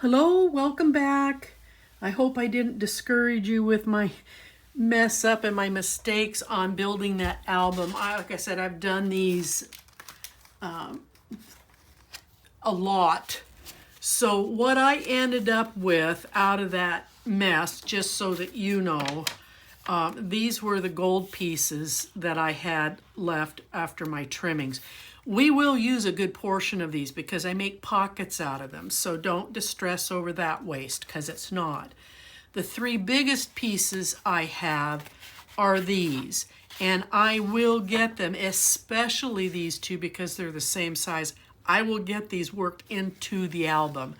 Hello, welcome back. I hope I didn't discourage you with my mess up and my mistakes on building that album. Like I said, I've done these a lot. So what I ended up with out of that mess, just so that you know, these were the gold pieces that I had left after my trimmings. We will use a good portion of these because I make pockets out of them, so don't distress over that waste because it's not. The three biggest pieces I have are these, and I will get them, especially these two because they're the same size. I will get these worked into the album.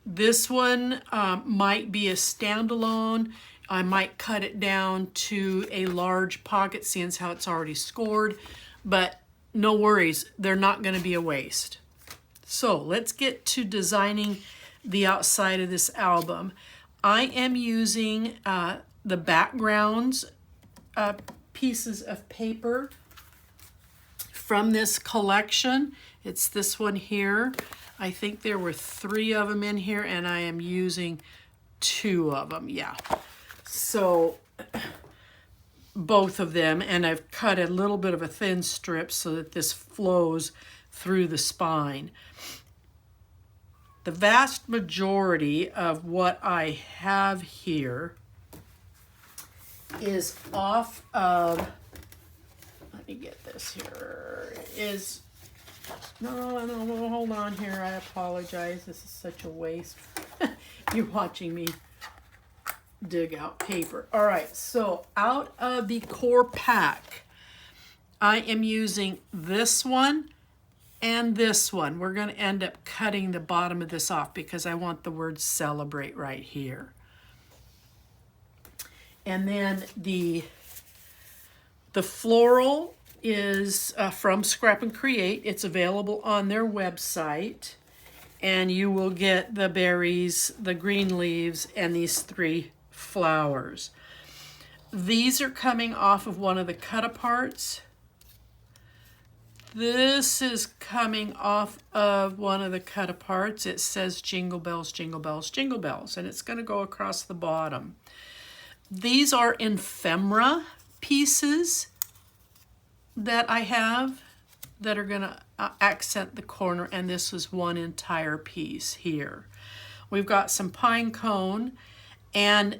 This one might be a standalone. I might cut it down to a large pocket, seeing how it's already scored, but no worries, they're not going to be a waste. So let's get to designing the outside of this album. I am using the backgrounds pieces of paper from this collection. It's this one here. I think there were 3 of them in here, and I am using 2 of them. Yeah. So both of them, and I've cut a little bit of a thin strip so that this flows through the spine. The vast majority of what I have here is off of, let me get this here, no, hold on here, I apologize, this is such a waste. You're watching me dig out paper. All right, so out of the core pack, I am using this one and this one. We're going to end up cutting the bottom of this off because I want the word celebrate right here. And then the floral is from Scrap and Create. It's available on their website, and you will get the berries, the green leaves, and these 3 flowers. These are coming off of one of the cut-aparts. This is coming off of one of the cut-aparts. It says Jingle Bells, Jingle Bells, Jingle Bells, and it's going to go across the bottom. These are ephemera pieces that I have that are going to accent the corner, and this is one entire piece here. We've got some pine cone, and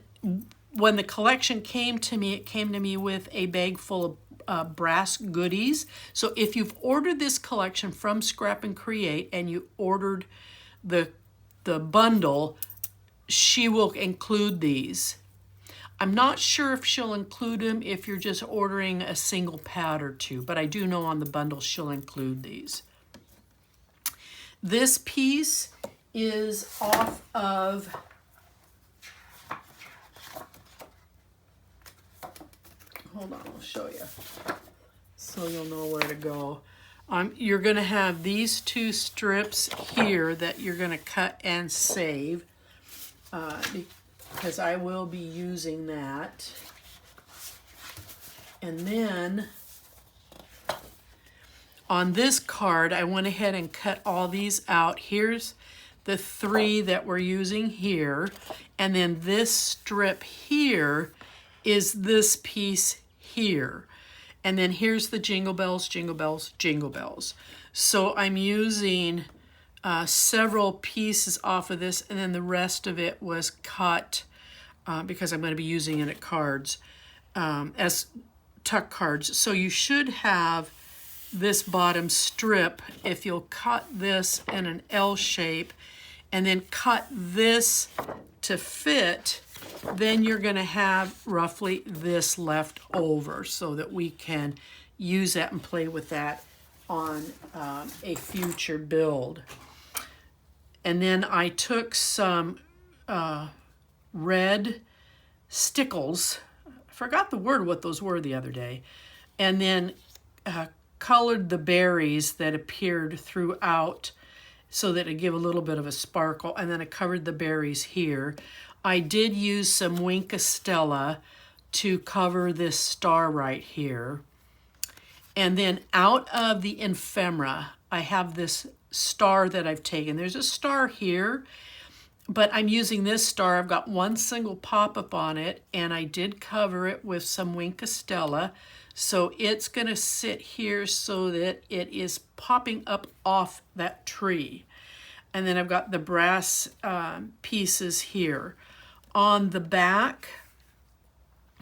when the collection came to me, it came to me with a bag full of brass goodies. So if you've ordered this collection from Scrap and Create and you ordered the bundle, she will include these. I'm not sure if she'll include them if you're just ordering a single pad or 2, but I do know on the bundle she'll include these. This piece is off of hold on, I'll show you so you'll know where to go. You're going to have these 2 strips here that you're going to cut and save because I will be using that. And then on this card, I went ahead and cut all these out. Here's the 3 that we're using here, and then this strip here is this piece here. And then here's the Jingle Bells, Jingle Bells, Jingle Bells. So I'm using several pieces off of this, and then the rest of it was cut because I'm going to be using it at cards as tuck cards. So you should have this bottom strip if you'll cut this in an L shape and then cut this to fit. Then you're going to have roughly this left over so that we can use that and play with that on a future build. And then I took some red stickles. I forgot the word what those were the other day. And then colored the berries that appeared throughout so that it give a little bit of a sparkle. And then I covered the berries here. I did use some Wink of Stella to cover this star right here. And then out of the ephemera, I have this star that I've taken. There's a star here, but I'm using this star. I've got one single pop-up on it, and I did cover it with some Wink of Stella. So it's going to sit here so that it is popping up off that tree. And then I've got the brass pieces here. On the back,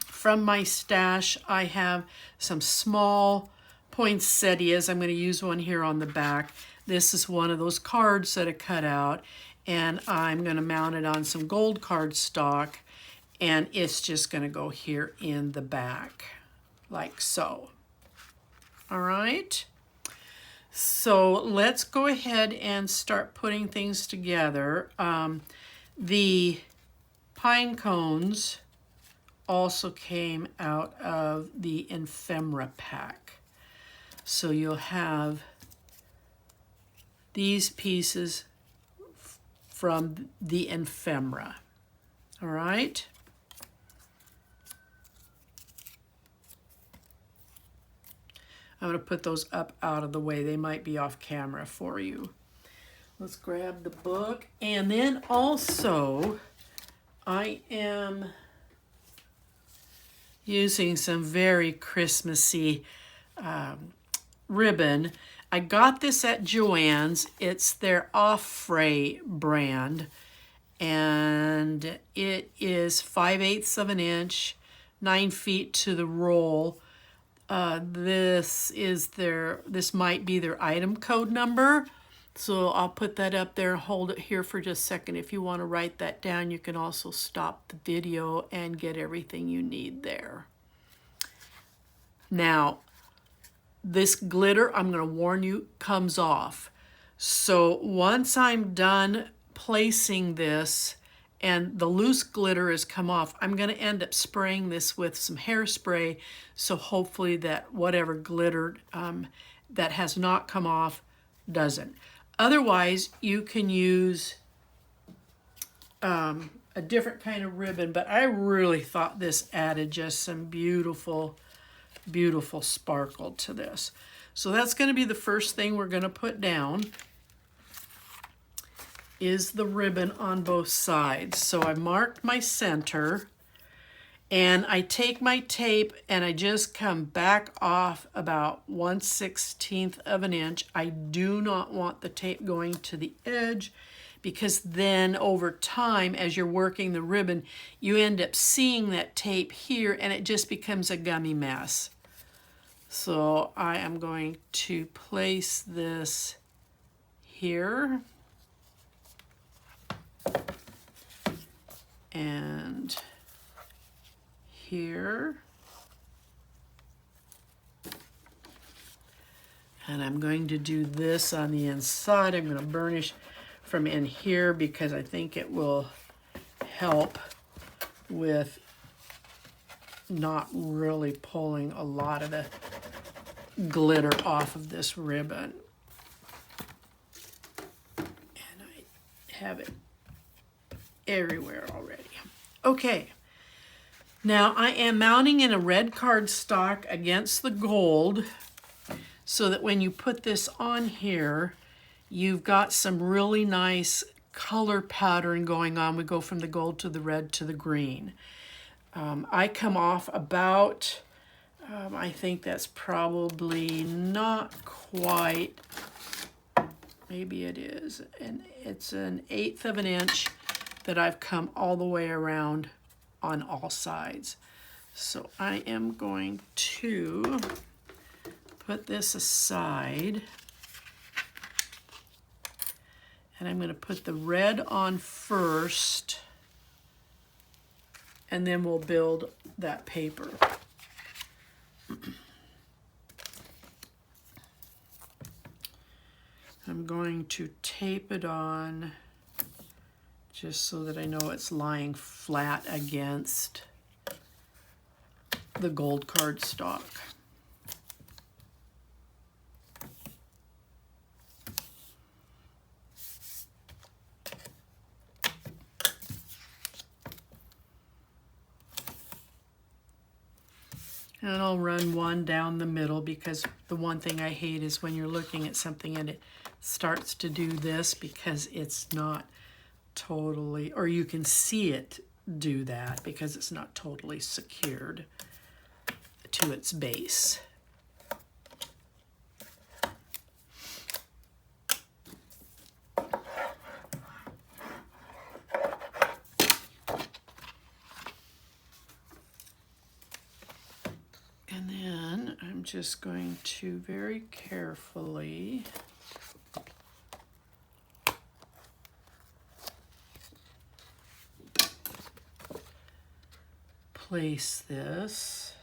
from my stash, I have some small poinsettias. I'm going to use one here on the back. This is one of those cards that I cut out, and I'm going to mount it on some gold cardstock, and it's just going to go here in the back, like so. All right. So let's go ahead and start putting things together. The pine cones also came out of the ephemera pack. So you'll have these pieces from the ephemera. All right. I'm going to put those up out of the way. They might be off camera for you. Let's grab the book. And then also, I am using some very Christmassy ribbon. I got this at Joann's. It's their Off-Fray brand. And it is 5/8 of an inch, 9 feet to the roll. This might be their item code number. So I'll put that up there, hold it here for just a second. If you want to write that down, you can also stop the video and get everything you need there. Now, this glitter, I'm going to warn you, comes off. So once I'm done placing this and the loose glitter has come off, I'm going to end up spraying this with some hairspray, so hopefully that whatever glittered that has not come off doesn't. Otherwise, you can use a different kind of ribbon, but I really thought this added just some beautiful, beautiful sparkle to this. So that's going to be the first thing we're going to put down, is the ribbon on both sides. So I marked my center, and I take my tape and I just come back off about 1/16 of an inch. I do not want the tape going to the edge, because then over time, as you're working the ribbon, you end up seeing that tape here and it just becomes a gummy mess. So I am going to place this here. And here. And I'm going to do this on the inside. I'm going to burnish from in here because I think it will help with not really pulling a lot of the glitter off of this ribbon. And I have it everywhere already. Okay, now I am mounting in a red cardstock against the gold so that when you put this on here, you've got some really nice color pattern going on. We go from the gold to the red to the green. I come off about, I think that's probably not quite, maybe it is, and it's an 1/8 of an inch that I've come all the way around on all sides. So I am going to put this aside, and I'm going to put the red on first, and then we'll build that paper. I'm going to tape it on just so that I know it's lying flat against the gold cardstock. And I'll run one down the middle, because the one thing I hate is when you're looking at something and it starts to do this, because it's not totally, or you can see it do that because it's not totally secured to its base. And then I'm just going to very carefully place this.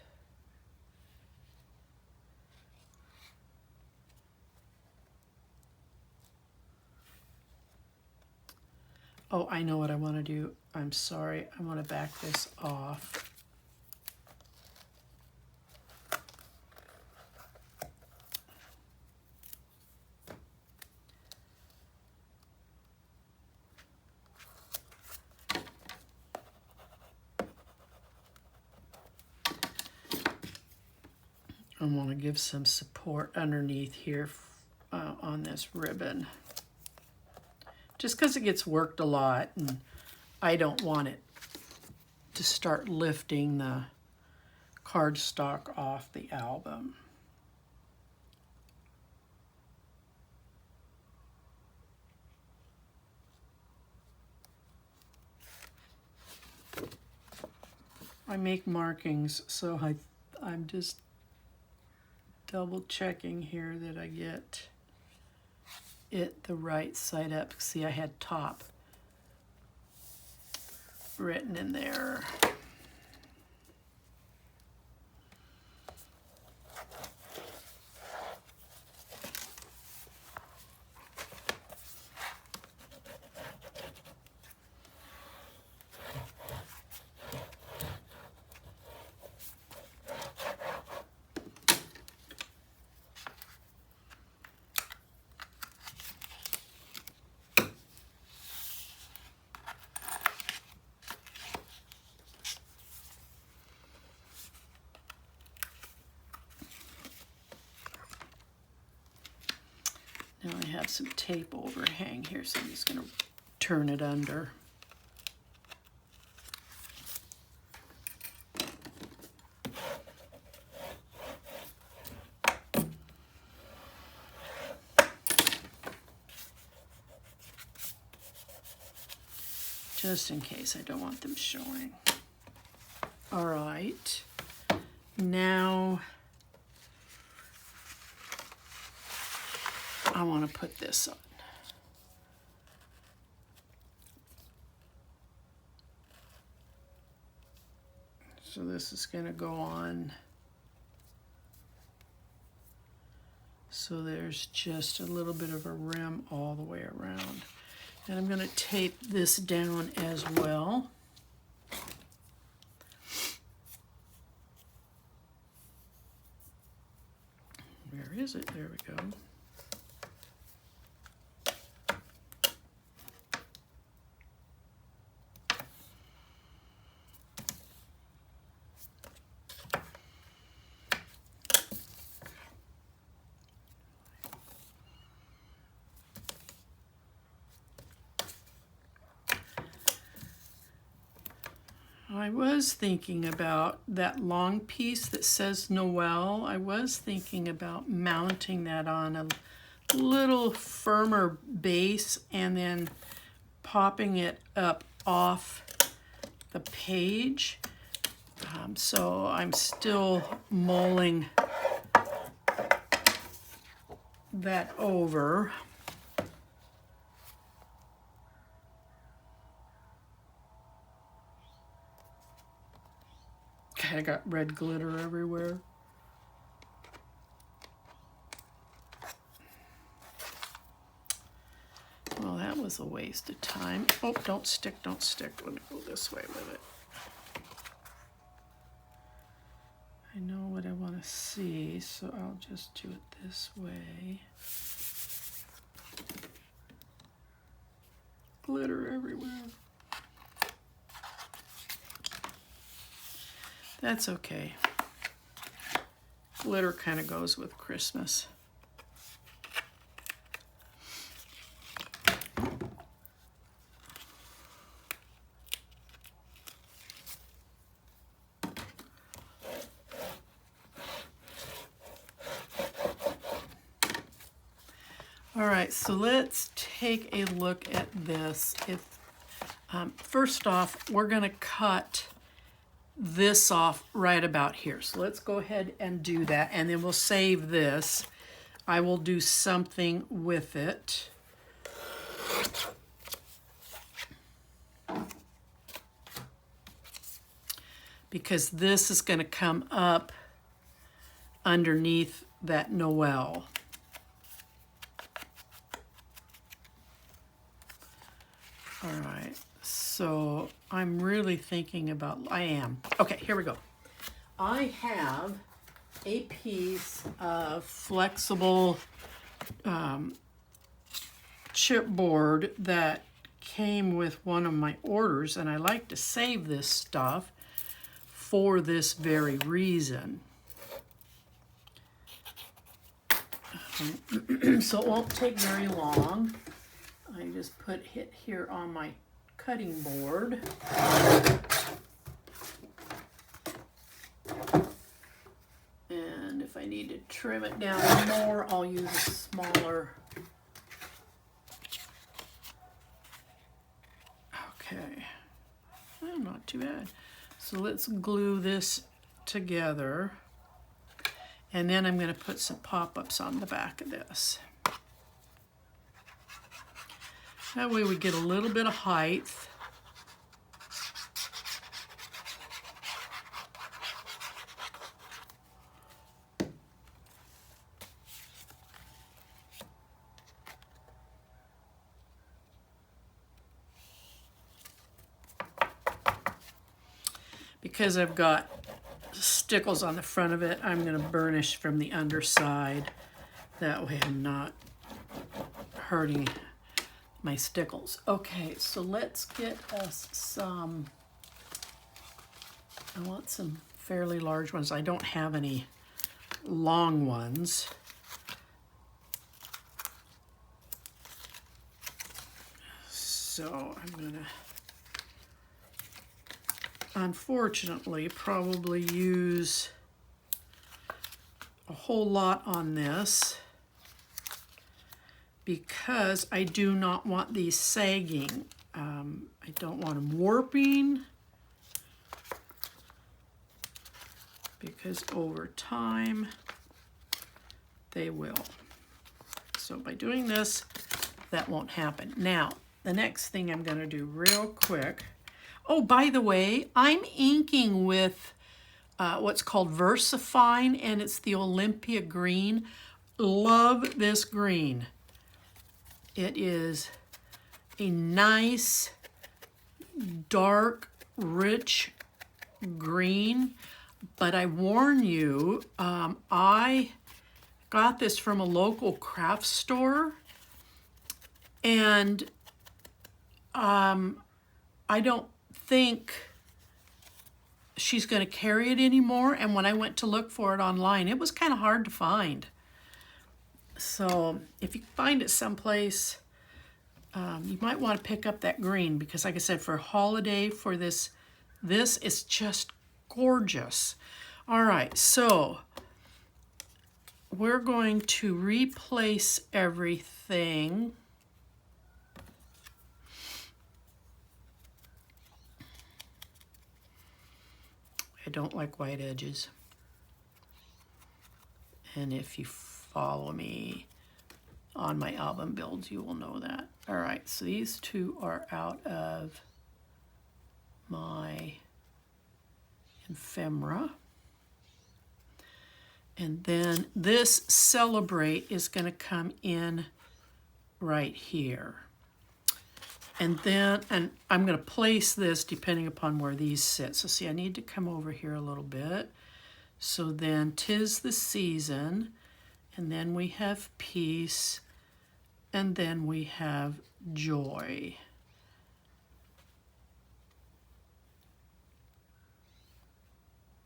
Oh, I know what I want to do. I'm sorry. I want to back this off. I want to give some support underneath here on this ribbon. Just because it gets worked a lot and I don't want it to start lifting the cardstock off the album. I make markings, so I'm just double checking here that I get it the right side up. See, I had top written in there. Now I have some tape overhang here, so I'm just going to turn it under. Just in case, I don't want them showing. All right, now I want to put this on. So this is going to go on. So there's just a little bit of a rim all the way around. And I'm going to tape this down as well. Where is it? There we go. I was thinking about that long piece that says Noel. I was thinking about mounting that on a little firmer base and then popping it up off the page. So I'm still mulling that over. I got red glitter everywhere. Well, that was a waste of time. Oh, don't stick, don't stick. Let me go this way with it. I know what I want to see, so I'll just do it this way. Glitter everywhere. That's okay. Glitter kind of goes with Christmas. so let's take a look at this. First off, we're going to cut this off right about here. So let's go ahead and do that, and then we'll save this. I will do something with it. Because this is going to come up underneath that Noel. All right, so I'm really thinking about, okay, here we go. I have a piece of flexible chipboard that came with one of my orders, and I like to save this stuff for this very reason. So it won't take very long. I just put it here on my cutting board. And if I need to trim it down more, I'll use a smaller. Okay, not too bad. So let's glue this together. And then I'm going to put some pop-ups on the back of this. That way we get a little bit of height. Because I've got stickles on the front of it, I'm going to burnish from the underside. That way I'm not hurting my stickles. Okay, so let's get us some, I want some fairly large ones. I don't have any long ones. So I'm gonna, unfortunately, probably use a whole lot on this, because I do not want these sagging. I don't want them warping, because over time they will. So by doing this, that won't happen. Now, the next thing I'm going to do real quick. Oh, by the way, I'm inking with what's called VersaFine, and it's the Olympia green. Love this green. It is a nice, dark, rich green, but I warn you, I got this from a local craft store, and I don't think she's going to carry it anymore, and when I went to look for it online, it was kind of hard to find. So if you find it someplace, you might want to pick up that green, because like I said, for holiday, for this is just gorgeous. All right, so we're going to replace everything. I don't like white edges. And if you follow me on my album builds, you will know that. All right, so these two are out of my ephemera. And then this Celebrate is going to come in right here. And then, and I'm going to place this depending upon where these sit. So see, I need to come over here a little bit. So then 'Tis the Season, and then we have Peace, and then we have Joy.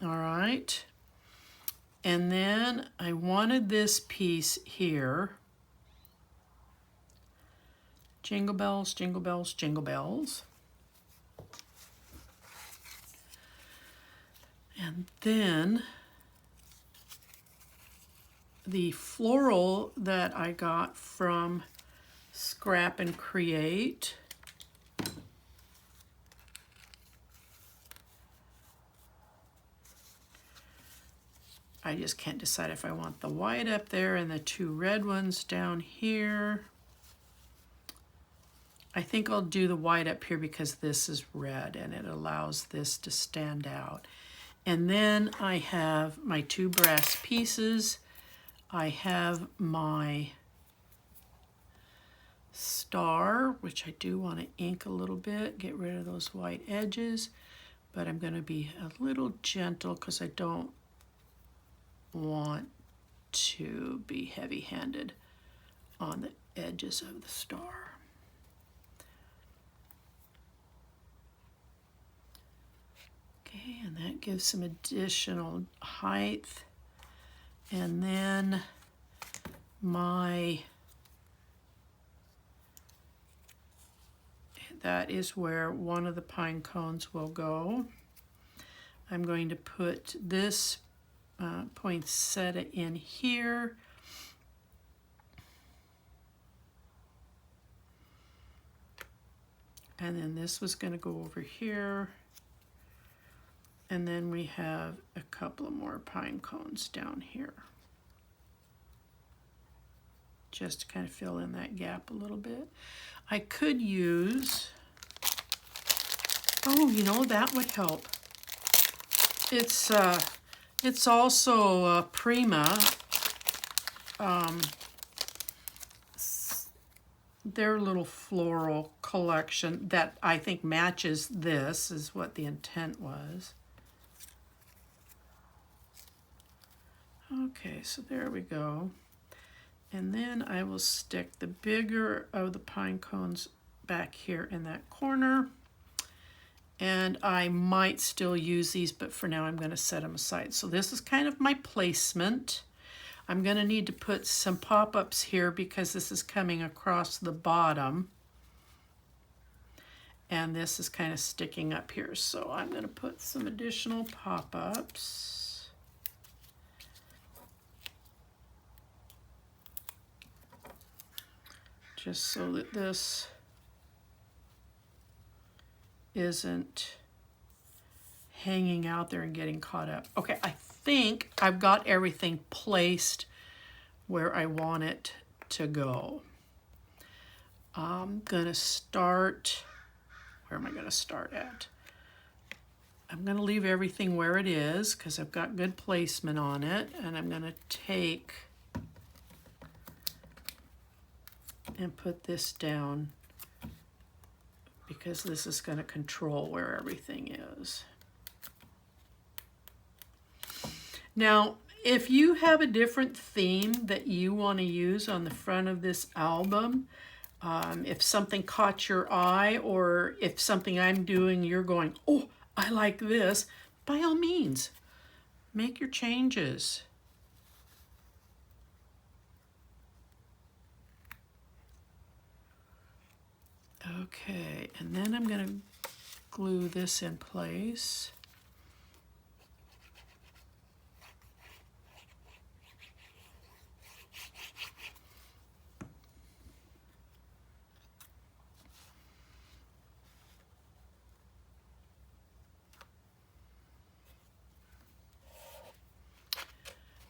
All right. And then I wanted this piece here. Jingle bells, jingle bells, jingle bells. And then the floral that I got from Scrap and Create. I just can't decide if I want the white up there and the two red ones down here. I think I'll do the white up here because this is red and it allows this to stand out. And then I have my two brass pieces. I have my star, which I do want to ink a little bit, get rid of those white edges, but I'm going to be a little gentle because I don't want to be heavy-handed on the edges of the star. Okay, and that gives some additional height. And then that is where one of the pine cones will go. I'm going to put this poinsettia in here. And then this was going to go over here. And then we have a couple of more pine cones down here. Just to kind of fill in that gap a little bit. I could use, oh, you know, that would help. It's also PRIMA. Their little floral collection that I think matches this is what the intent was. Okay, so there we go. And then I will stick the bigger of the pine cones back here in that corner. And I might still use these, but for now I'm going to set them aside. So this is kind of my placement. I'm going to need to put some pop-ups here because this is coming across the bottom. And this is kind of sticking up here. So I'm going to put some additional pop-ups. Just so that this isn't hanging out there and getting caught up. Okay, I think I've got everything placed where I want it to go. I'm gonna start, where am I gonna start at? I'm gonna leave everything where it is because I've got good placement on it, and I'm gonna take and put this down because this is going to control where everything is. Now, if you have a different theme that you want to use on the front of this album, if something caught your eye or if something I'm doing you're going, oh, I like this, by all means, make your changes. Okay, and then I'm going to glue this in place.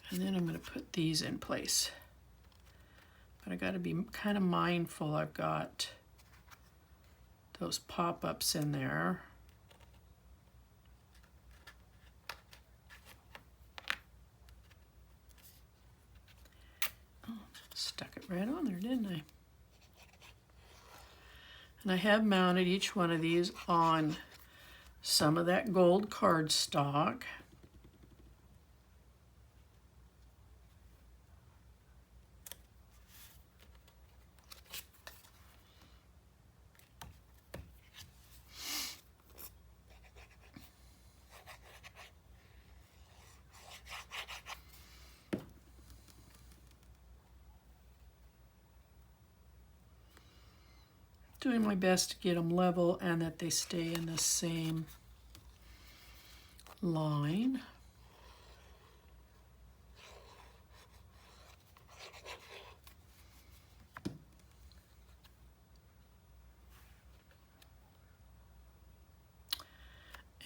And then I'm going to put these in place. But I got to be kind of mindful. I've got those pop-ups in there. Oh, stuck it right on there, didn't I? And I have mounted each one of these on some of that gold cardstock. Doing my best to get them level and that they stay in the same line.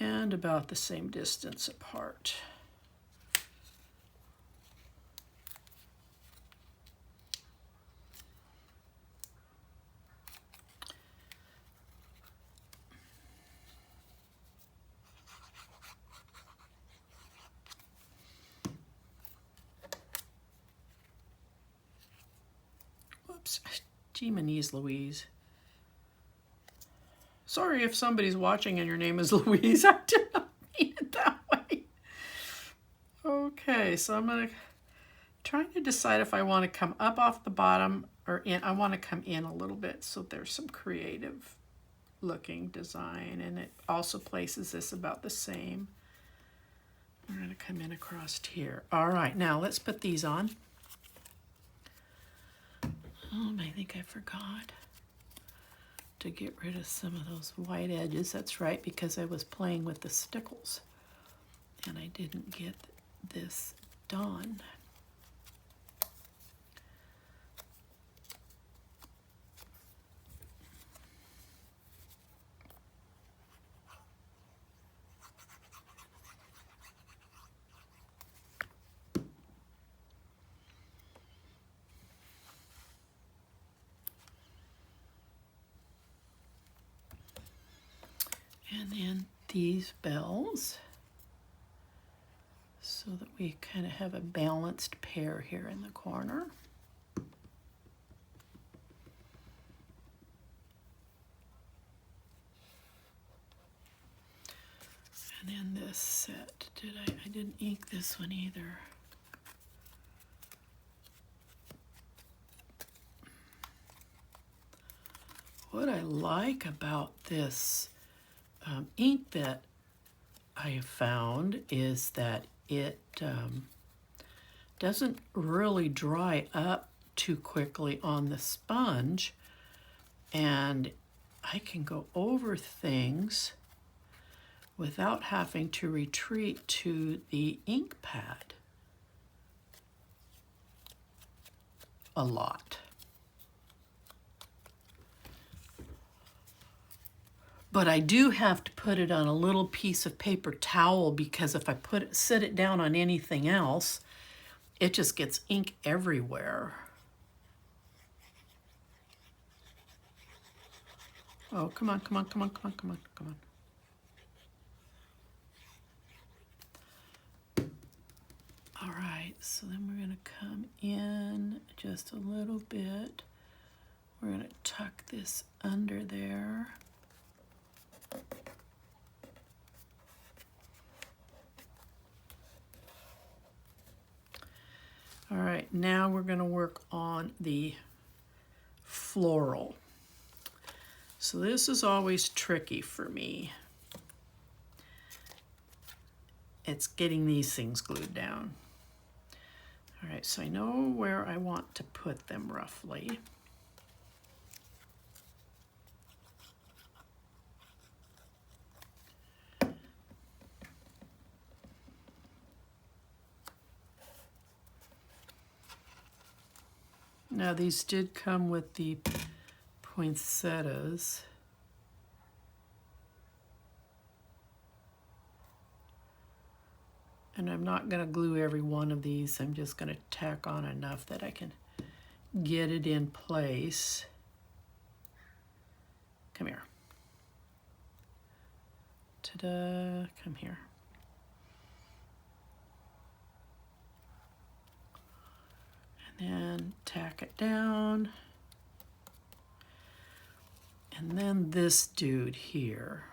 and about the same distance apart. Whoops, gee, Louise. Sorry if somebody's watching and your name is Louise. I did not mean it that way. Okay, so I'm going to trying to decide if I want to come up off the bottom or in. I want to come in a little bit so there's some creative looking design, and it also places this about the same. We're going to come in across here. All right, now let's put these on. I think I forgot to get rid of some of those white edges. That's right, because I was playing with the stickles and I didn't get this done. And then these bells, so that we kind of have a balanced pair here in the corner. And then this set, I didn't ink this one either. What I like about this ink that I have found is that it doesn't really dry up too quickly on the sponge, and I can go over things without having to retreat to the ink pad a lot. But I do have to put it on a little piece of paper towel, because if I sit it down on anything else, it just gets ink everywhere. Oh, come on, come on, come on, come on, come on, come on. All right, so then we're going to come in just a little bit. We're going to tuck this under there. All right, now we're going to work on the floral. So this is always tricky for me. It's getting these things glued down. All right, so I know where I want to put them roughly. Now these did come with the poinsettias. And I'm not going to glue every one of these. I'm just going to tack on enough that I can get it in place. Come here. Ta-da, come here. And then tack it down. And then this dude here.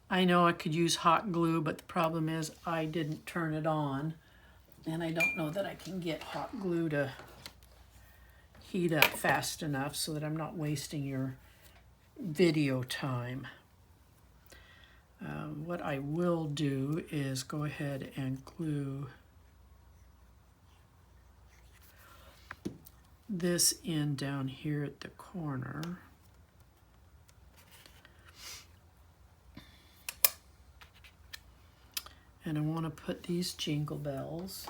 I know I could use hot glue, but the problem is I didn't turn it on, and I don't know that I can get hot glue to heat up fast enough so that I'm not wasting your video time. What I will do is go ahead and glue this in down here at the corner. And I want to put these jingle bells.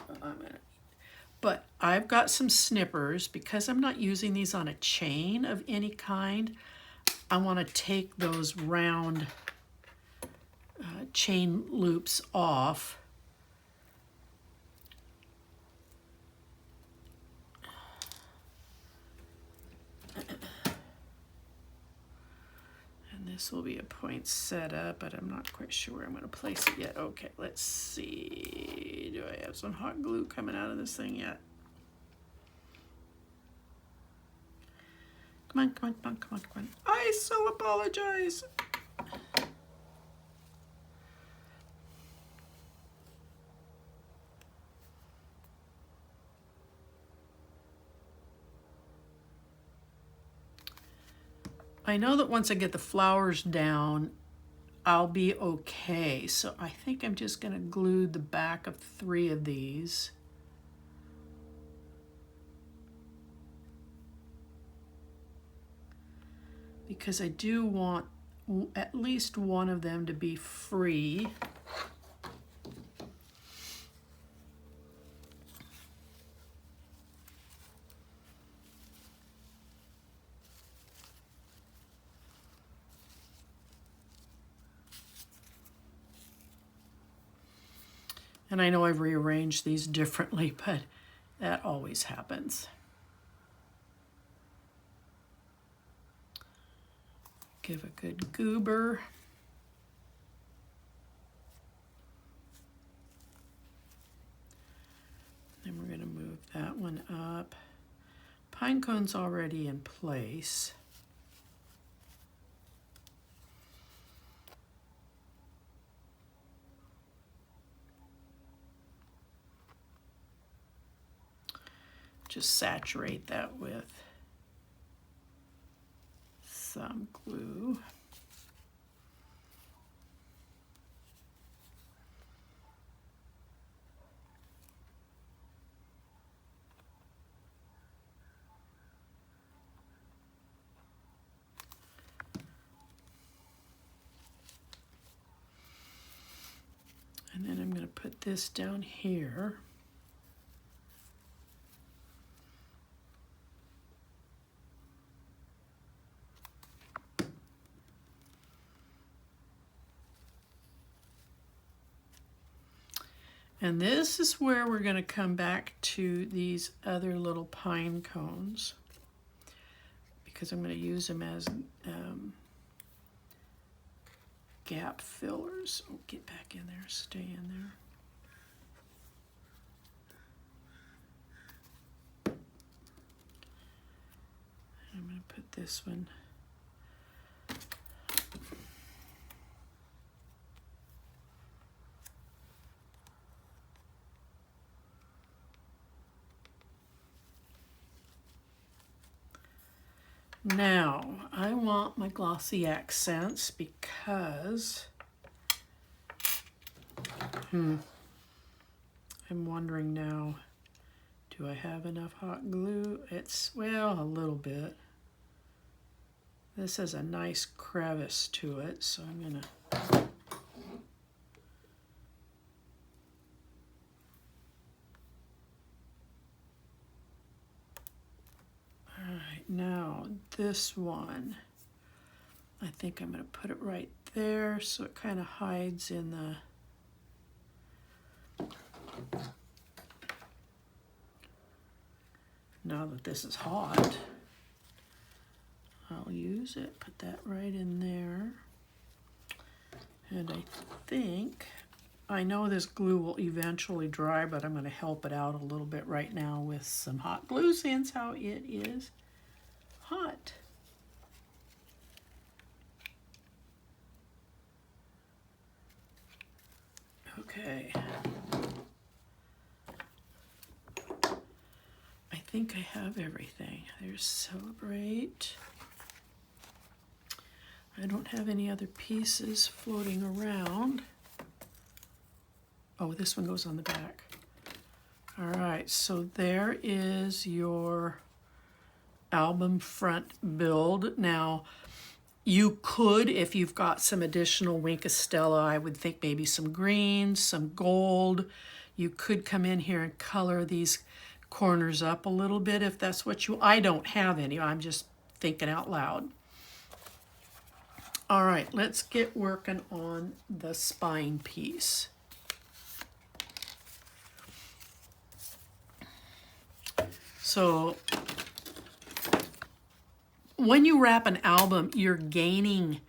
But I've got some snippers because I'm not using these on a chain of any kind. I want to take those round chain loops off. And this will be a poinsettia, but I'm not quite sure where I'm going to place it yet. Okay, let's see. Do I have some hot glue coming out of this thing yet? Come on, come on, come on, come on, come on. I so apologize. I know that once I get the flowers down, I'll be okay. So I think I'm just going to glue the back of 3 of these. Because I do want at least one of them to be free. And I know I've rearranged these differently, but that always happens. Give a good goober. Then we're going to move that one up. Pine cone's already in place. Just saturate that with some glue. And then I'm going to put this down here. And this is where we're going to come back to these other little pine cones, because I'm going to use them as gap fillers. Oh, get back in there, stay in there. I'm going to put this one . Now, I want my glossy accents because I'm wondering now, do I have enough hot glue? It's, well, a little bit. This has a nice crevice to it, so I'm gonna now, this one, I think I'm going to put it right there so it kind of hides in the... Now that this is hot, I'll use it, put that right in there. And I think, I know this glue will eventually dry, but I'm going to help it out a little bit right now with some hot glue, since how it is hot. Okay. I think I have everything. There's Celebrate. I don't have any other pieces floating around. Oh, this one goes on the back. All right, so there is your album front build. Now, you could, if you've got some additional Wink of Stella, I would think maybe some greens, some gold. You could come in here and color these corners up a little bit if that's what you, I don't have any, I'm just thinking out loud. All right, let's get working on the spine piece. So when you wrap an album, you're gaining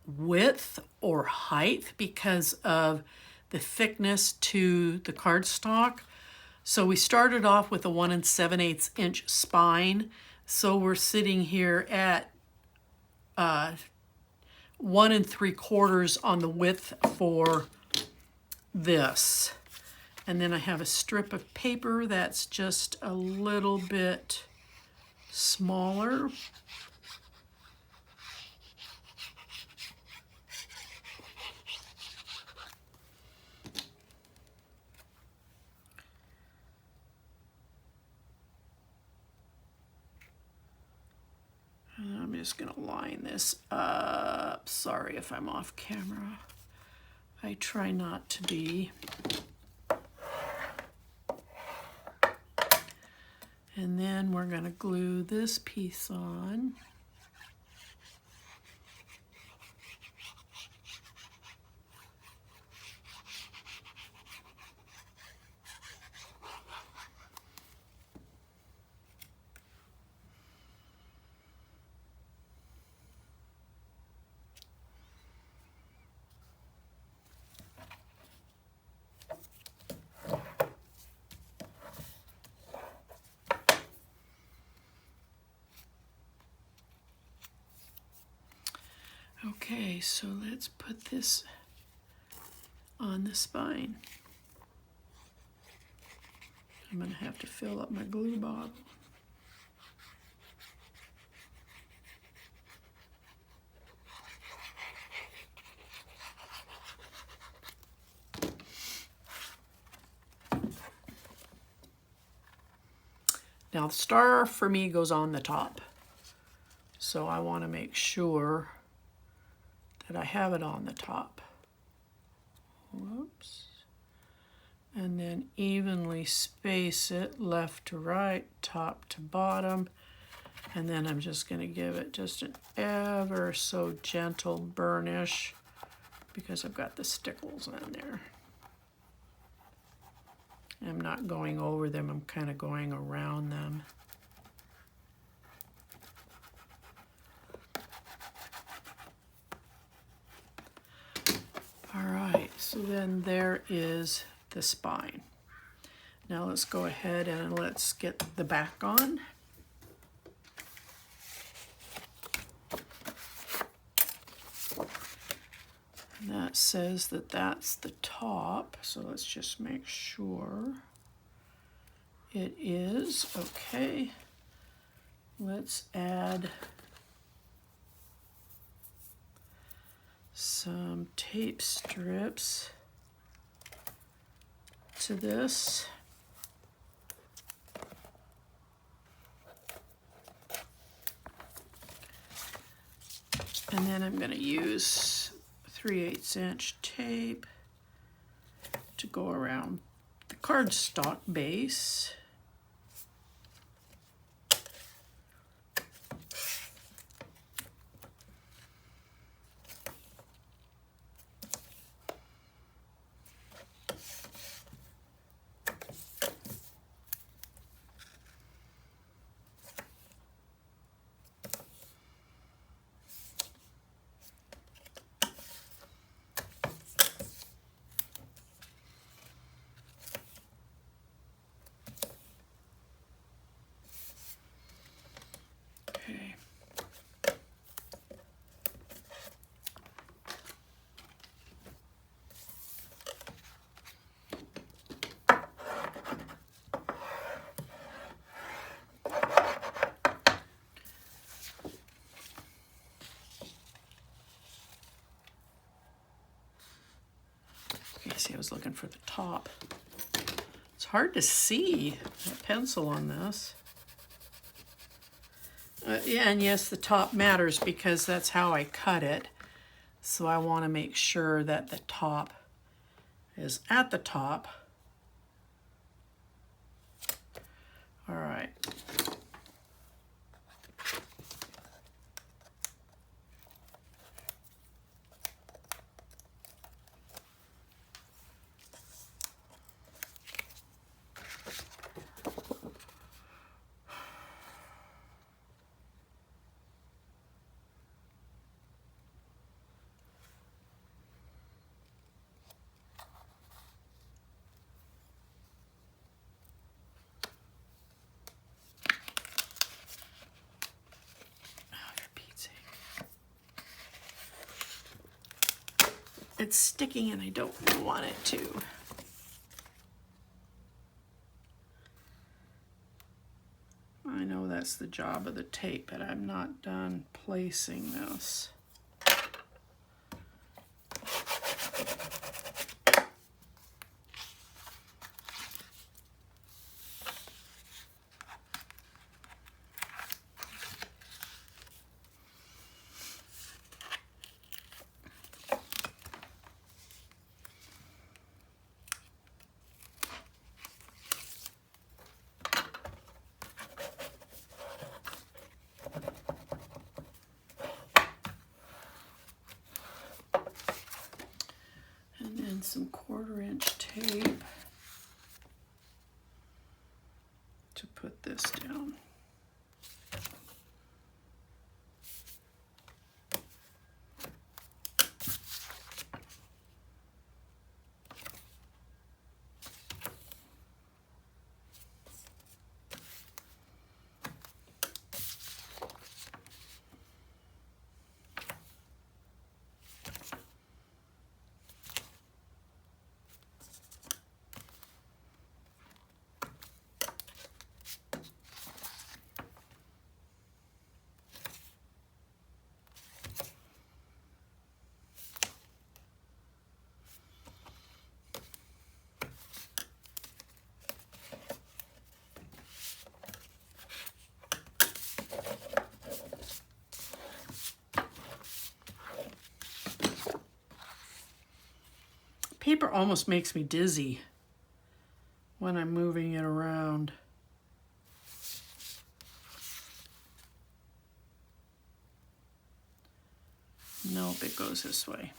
width or height because of the thickness to the cardstock. So we started off with a 1 7/8 inch spine. So we're sitting here at 1 3/4 on the width for this. And then I have a strip of paper that's just a little bit smaller. I'm just going to line this up. Sorry if I'm off camera. I try not to be. And then we're going to glue this piece on. Okay, so let's put this on the spine. I'm going to have to fill up my glue bottle. Now the star for me goes on the top. So I want to make sure that I have it on the top. Whoops. And then evenly space it left to right, top to bottom. And then I'm just going to give it just an ever so gentle burnish because I've got the stickles on there. I'm not going over them, I'm kind of going around them. All right, so then there is the spine. Now let's go ahead and let's get the back on. And that says that that's the top, so let's just make sure it is. Okay, let's add some tape strips to this. And then I'm going to use 3/8 inch tape to go around the cardstock base. See, I was looking for the top. It's hard to see the pencil on this. Yeah, and yes, the top matters because that's how I cut it. So I want to make sure that the top is at the top. it's sticking and I don't want it to. I know that's the job of the tape, but I'm not done placing this. Some 1/4-inch tape to put this down. Paper almost makes me dizzy when I'm moving it around. Nope, it goes this way.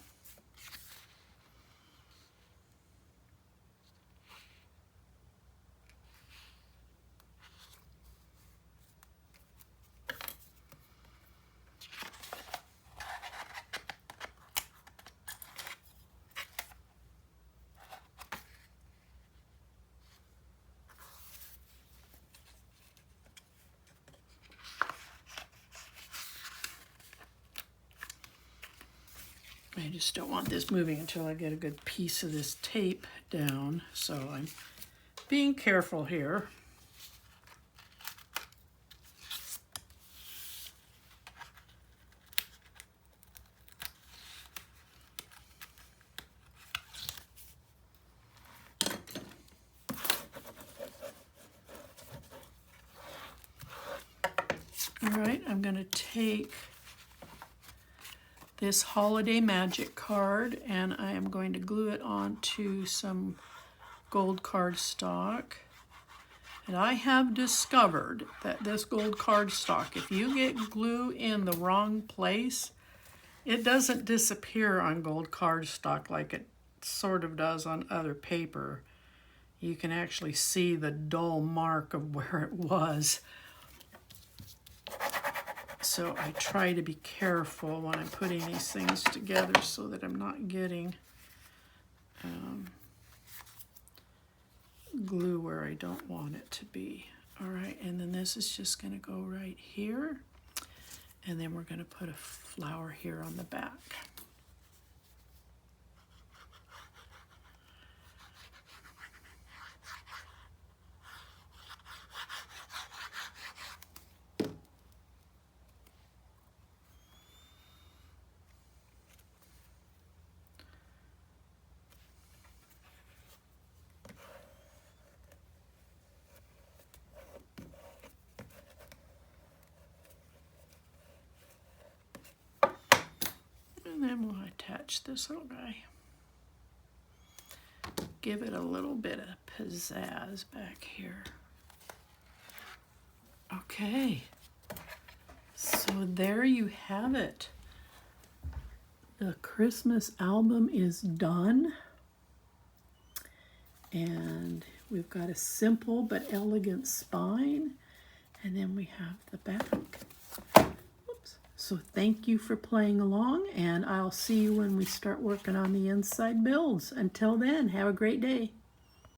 I just don't want this moving until I get a good piece of this tape down, so I'm being careful here. All right, I'm going to take this Holiday Magic card and I am going to glue it onto some gold cardstock. And I have discovered that this gold cardstock, if you get glue in the wrong place, it doesn't disappear on gold cardstock like it sort of does on other paper. You can actually see the dull mark of where it was. So I try to be careful when I'm putting these things together so that I'm not getting glue where I don't want it to be. All right, and then this is just going to go right here. And then we're going to put a flower here on the back. And then we'll attach this little guy. Give it a little bit of pizzazz back here. Okay, so there you have it. The Christmas album is done. And we've got a simple but elegant spine. And then we have the back. So thank you for playing along, and I'll see you when we start working on the inside builds. Until then, have a great day.